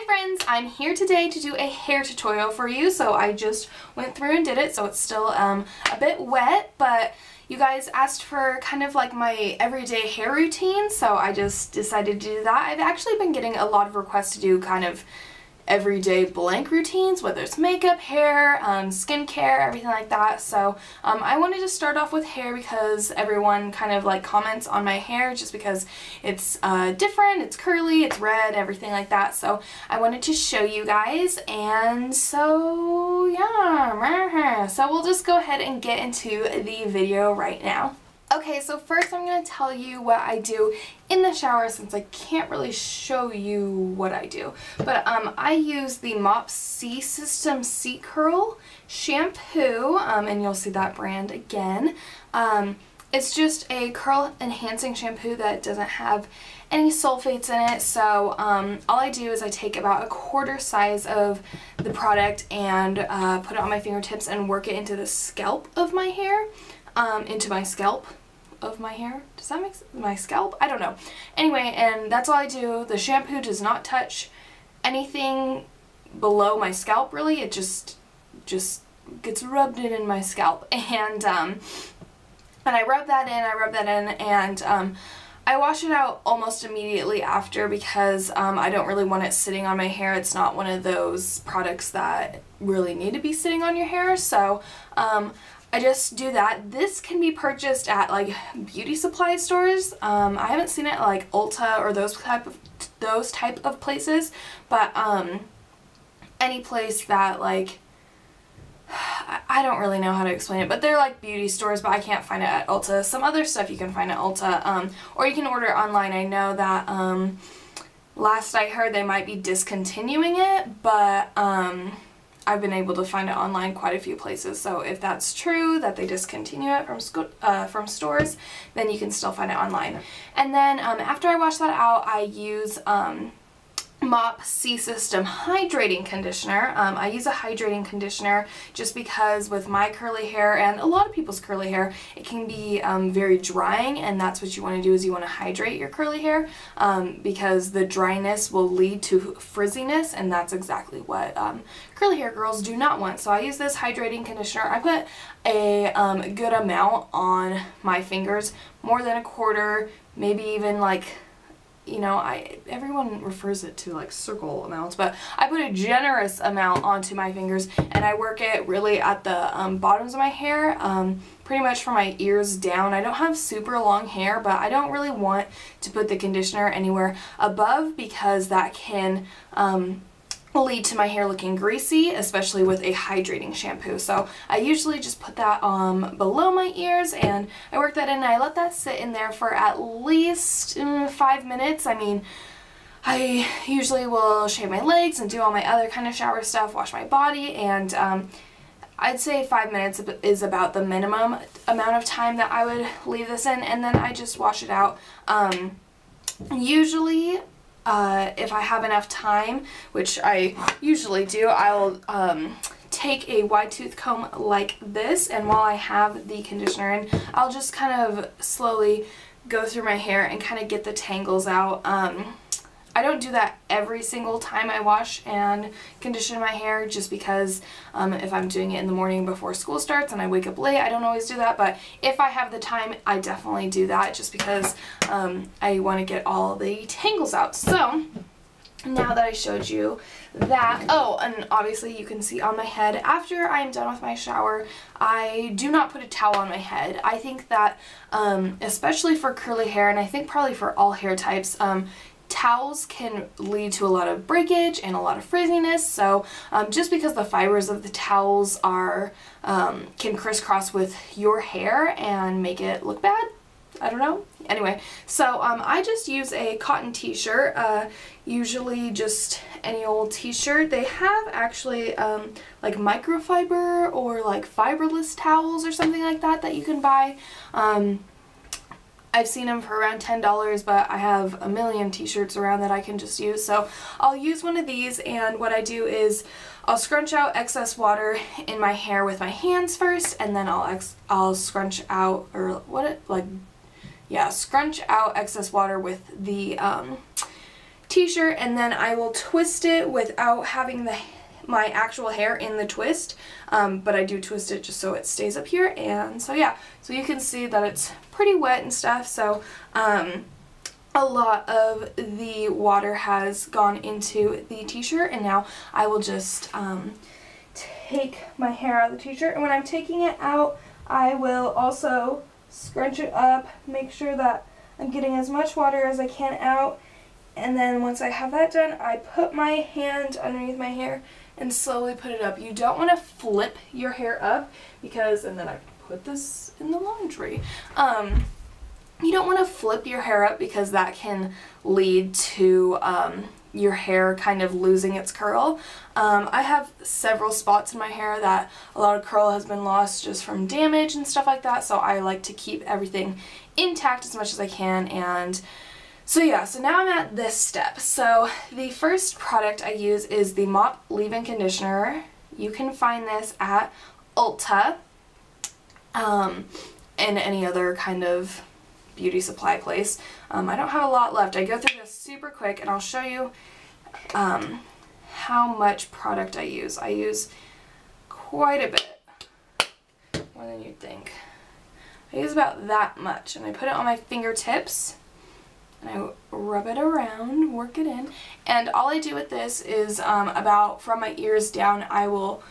friends, I'm here today to do a hair tutorial for you. So I just went through and did it, so it's still a bit wet, but you guys asked for kind of like my everyday hair routine, so I just decided to do that. I've actually been getting a lot of requests to do kind of everyday blank routines, whether it's makeup, hair, skincare, everything like that. So I wanted to start off with hair because everyone kind of like comments on my hair just because it's different, it's curly, it's red, everything like that. So I wanted to show you guys, and so yeah, so we'll just go ahead and get into the video right now. Okay, so first I'm going to tell you what I do in the shower since I can't really show you what I do. But I use the Mop C System C Curl shampoo, and you'll see that brand again. It's just a curl enhancing shampoo that doesn't have any sulfates in it, so all I do is I take about a quarter size of the product and put it on my fingertips and work it into the scalp of my hair. Into my scalp of my hair. Does that make sense? My scalp? I don't know. Anyway, and that's all I do. The shampoo does not touch anything below my scalp, really. It just gets rubbed in my scalp. And I rub that in, and I wash it out almost immediately after because I don't really want it sitting on my hair. It's not one of those products that really need to be sitting on your hair, so I just do that. This can be purchased at like beauty supply stores. I haven't seen it at like Ulta or those type of places, but any place that like I don't really know how to explain it, but they're like beauty stores, but I can't find it at Ulta. Some other stuff you can find at Ulta, or you can order it online. I know that last I heard they might be discontinuing it, but I've been able to find it online quite a few places, so if that's true, that they discontinue it from stores, then you can still find it online. And then after I wash that out, I use Mop C System hydrating conditioner. I use a hydrating conditioner just because with my curly hair and a lot of people's curly hair, it can be very drying, and that's what you want to do, is you want to hydrate your curly hair because the dryness will lead to frizziness, and that's exactly what curly hair girls do not want. So I use this hydrating conditioner. I put a good amount on my fingers, more than a quarter, maybe even like, you know, everyone refers it to like circle amounts, but I put a generous amount onto my fingers, and I work it really at the bottoms of my hair, pretty much from my ears down. I don't have super long hair, but I don't really want to put the conditioner anywhere above because that can lead to my hair looking greasy, especially with a hydrating shampoo. So I usually just put that below my ears, and I work that in, and I let that sit in there for at least 5 minutes. I mean, I usually will shave my legs and do all my other kind of shower stuff, wash my body, and I'd say 5 minutes is about the minimum amount of time that I would leave this in, and then I just wash it out. Usually if I have enough time, which I usually do, I'll take a wide tooth comb like this, and while I have the conditioner in, I'll just kind of slowly go through my hair and kind of get the tangles out. I don't do that every single time I wash and condition my hair, just because if I'm doing it in the morning before school starts and I wake up late, I don't always do that, but if I have the time, I definitely do that just because I want to get all the tangles out. So now that I showed you that, oh, and obviously you can see on my head, after I'm done with my shower, I do not put a towel on my head. I think that, especially for curly hair, and I think probably for all hair types, towels can lead to a lot of breakage and a lot of frizziness, so just because the fibers of the towels are can crisscross with your hair and make it look bad, I don't know. Anyway, so I just use a cotton t-shirt, usually just any old t-shirt. They have actually like microfiber or like fiberless towels or something like that that you can buy. I've seen them for around $10, but I have a million t-shirts around that I can just use. So I'll use one of these, and what I do is I'll scrunch out excess water in my hair with my hands first, and then I'll scrunch out, or scrunch out excess water with the t-shirt, and then I will twist it without having my actual hair in the twist, but I do twist it just so it stays up here. And so yeah, so you can see that it's pretty wet and stuff, so a lot of the water has gone into the t-shirt, and now I will just take my hair out of the t-shirt, and when I'm taking it out, I will also scrunch it up, make sure that I'm getting as much water as I can out, and then once I have that done, I put my hand underneath my hair and slowly put it up. You don't want to flip your hair up because, and then I put this in the laundry. You don't want to flip your hair up because that can lead to your hair kind of losing its curl. I have several spots in my hair that a lot of curl has been lost just from damage and stuff like that, so I like to keep everything intact as much as I can. And so yeah, so now I'm at this step. So the first product I use is the Mop Leave-In Conditioner. You can find this at Ulta and any other kind of beauty supply place. I don't have a lot left. I go through this super quick and I'll show you how much product I use. I use quite a bit, more than you'd think. I use about that much, and I put it on my fingertips and I rub it around, work it in, and all I do with this is about from my ears down, I will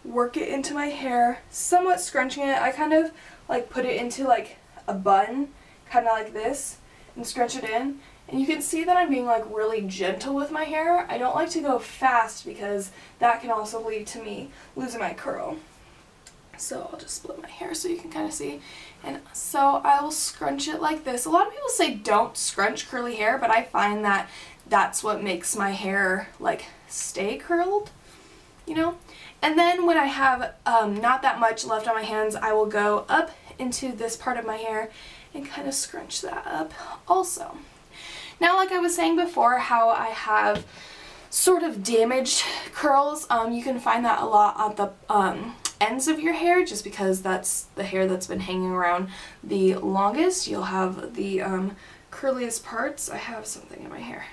work it into my hair, somewhat scrunching it. I kind of like put it into like a bun, kind of like this, and scrunch it in. And you can see that I'm being like really gentle with my hair. I don't like to go fast because that can also lead to me losing my curl. So I'll just split my hair so you can kind of see. And so I will scrunch it like this. A lot of people say don't scrunch curly hair, but I find that that's what makes my hair like stay curled, you know? And then when I have not that much left on my hands, I will go up into this part of my hair and kind of scrunch that up also. Now, like I was saying before, how I have sort of damaged curls, you can find that a lot at the ends of your hair, just because that's the hair that's been hanging around the longest. You'll have the curliest parts. I have something in my hair.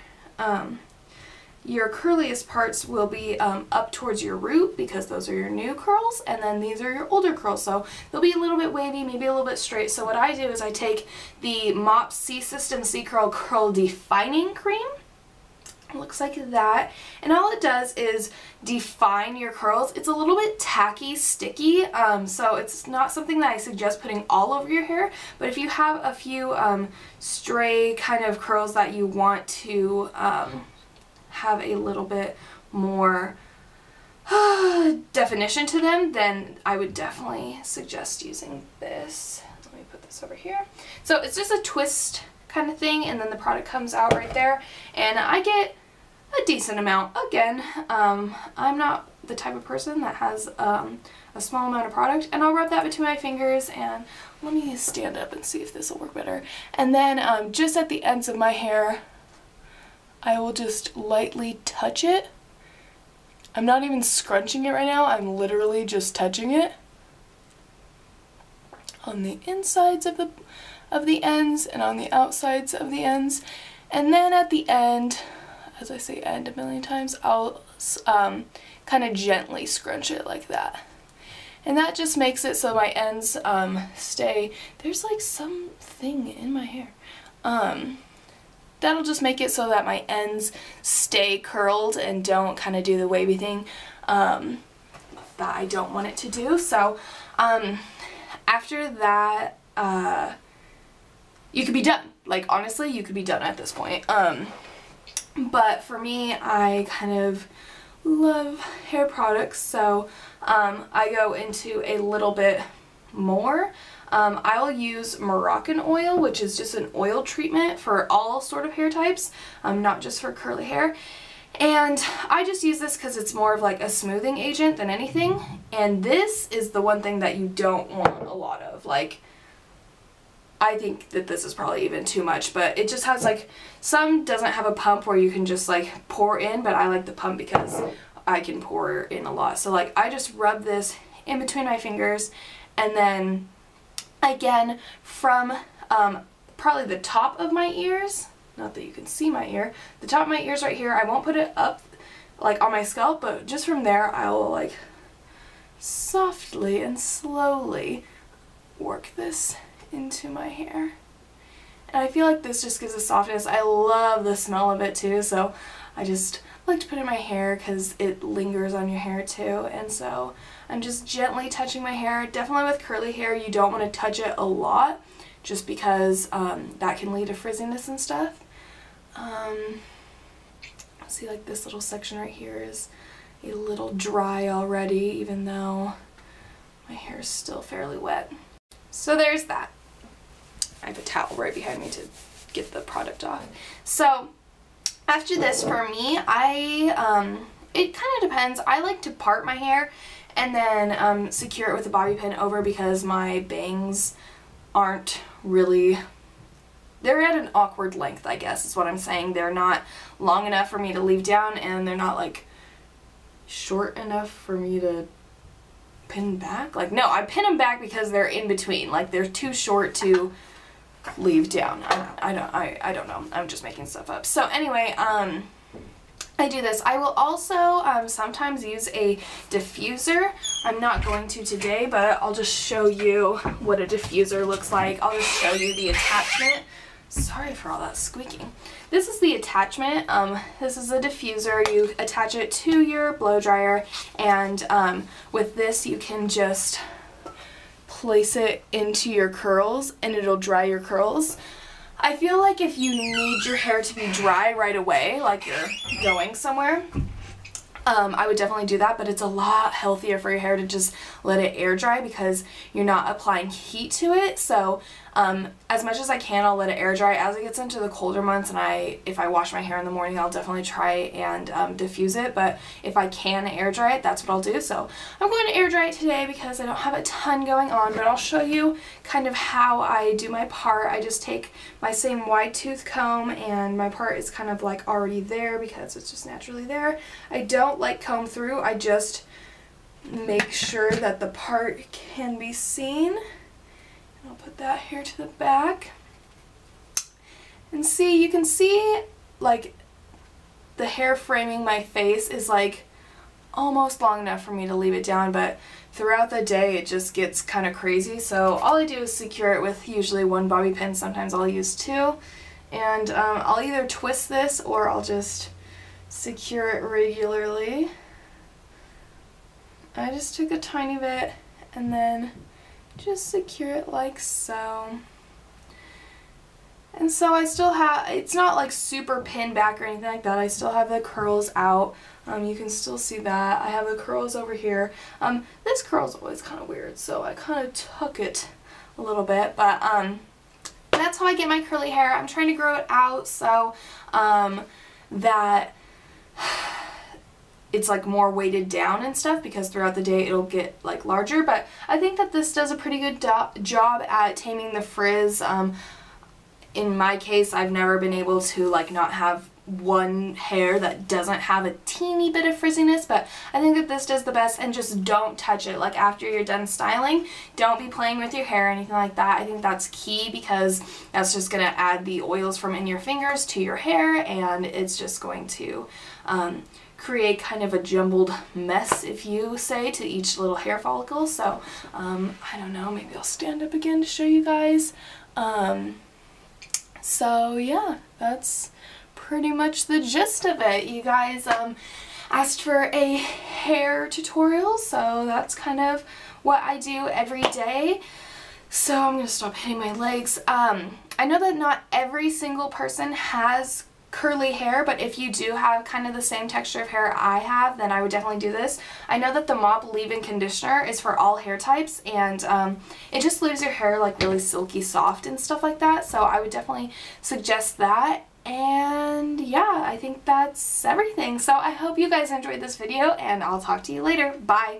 Your curliest parts will be up towards your root because those are your new curls, and then these are your older curls, so they'll be a little bit wavy, maybe a little bit straight. So what I do is I take the Mop C-System C-Curl Curl Defining Cream. It looks like that, and all it does is define your curls. It's a little bit tacky, sticky, so it's not something that I suggest putting all over your hair, but if you have a few stray kind of curls that you want to have a little bit more definition to them, then I would definitely suggest using this. Let me put this over here. So it's just a twist kind of thing, and then the product comes out right there, and I get a decent amount. Again, I'm not the type of person that has a small amount of product, and I'll rub that between my fingers, and let me stand up and see if this will work better. And then just at the ends of my hair, I will just lightly touch it. I'm not even scrunching it right now, I'm literally just touching it on the insides of the ends and on the outsides of the ends. And then at the end, as I say end a million times, I'll kind of gently scrunch it like that. And that just makes it so my ends stay. There's like something in my hair. That'll just make it so that my ends stay curled and don't kind of do the wavy thing that I don't want it to do. So after that, you could be done. Like, honestly, you could be done at this point. But for me, I kind of love hair products, so I go into a little bit more. I'll use Moroccan oil, which is just an oil treatment for all sort of hair types, not just for curly hair. And I just use this because it's more of like a smoothing agent than anything. And this is the one thing that you don't want a lot of. Like, I think that this is probably even too much, but it just has like, some doesn't have a pump where you can just like pour in, but I like the pump because I can pour in a lot. So like, I just rub this in between my fingers, and then again from probably the top of my ears, not that you can see my ear, the top of my ear is right here. I won't put it up like on my scalp, but just from there I will like softly and slowly work this into my hair. And I feel like this just gives a softness. I love the smell of it too, so I just like to put it in my hair because it lingers on your hair too. And so I'm just gently touching my hair. Definitely with curly hair you don't want to touch it a lot just because that can lead to frizziness and stuff. See, like this little section right here is a little dry already, even though my hair is still fairly wet. So there's that. I have a towel right behind me to get the product off. So after this, for me, it kind of depends. I like to part my hair and then secure it with a bobby pin over because my bangs aren't really, they're at an awkward length, I guess is what I'm saying. They're not long enough for me to leave down, and they're not like short enough for me to pin back. Like, no, I pin them back because they're in between. Like, they're too short to leave down. I don't know. I'm just making stuff up. So anyway, I do this. I will also sometimes use a diffuser. I'm not going to today, but I'll just show you what a diffuser looks like. I'll just show you the attachment. Sorry for all that squeaking. This is the attachment. This is a diffuser. You attach it to your blow dryer, and with this you can just place it into your curls and it'll dry your curls. I feel like if you need your hair to be dry right away, like you're going somewhere, I would definitely do that, but it's a lot healthier for your hair to just let it air dry because you're not applying heat to it. So as much as I can, I'll let it air dry. As it gets into the colder months and if I wash my hair in the morning, I'll definitely try and diffuse it, but if I can air dry it, that's what I'll do. So I'm going to air dry it today because I don't have a ton going on, but I'll show you kind of how I do my part. I just take my same wide tooth comb, and my part is kind of like already there because it's just naturally there. I don't like comb through, I just make sure that the part can be seen. I'll put that here to the back. And see, you can see like the hair framing my face is like almost long enough for me to leave it down, but throughout the day it just gets kind of crazy. So all I do is secure it with usually one bobby pin. Sometimes I'll use two. And I'll either twist this or I'll just secure it regularly. I just took a tiny bit and then just secure it like so. And so I still have, it's not like super pinned back or anything like that. I still have the curls out. You can still see that. I have the curls over here. This curl's always kind of weird, so I kind of tuck it a little bit, but that's how I get my curly hair. I'm trying to grow it out so that it's like more weighted down and stuff, because throughout the day it'll get like larger. But I think that this does a pretty good job at taming the frizz. In my case, I've never been able to like not have one hair that doesn't have a teeny bit of frizziness, but I think that this does the best. And just don't touch it. Like after you're done styling, don't be playing with your hair or anything like that. I think that's key because that's just going to add the oils from in your fingers to your hair, and it's just going to create kind of a jumbled mess, if you say, to each little hair follicle. So I don't know, maybe I'll stand up again to show you guys. So yeah, that's pretty much the gist of it. You guys asked for a hair tutorial, so that's kind of what I do every day. So I'm gonna stop hitting my legs. I know that not every single person has curly hair, but if you do have kind of the same texture of hair I have, then I would definitely do this. I know that the Mop leave-in conditioner is for all hair types, and it just leaves your hair like really silky soft and stuff like that, so I would definitely suggest that. And yeah, I think that's everything. So I hope you guys enjoyed this video, and I'll talk to you later. Bye!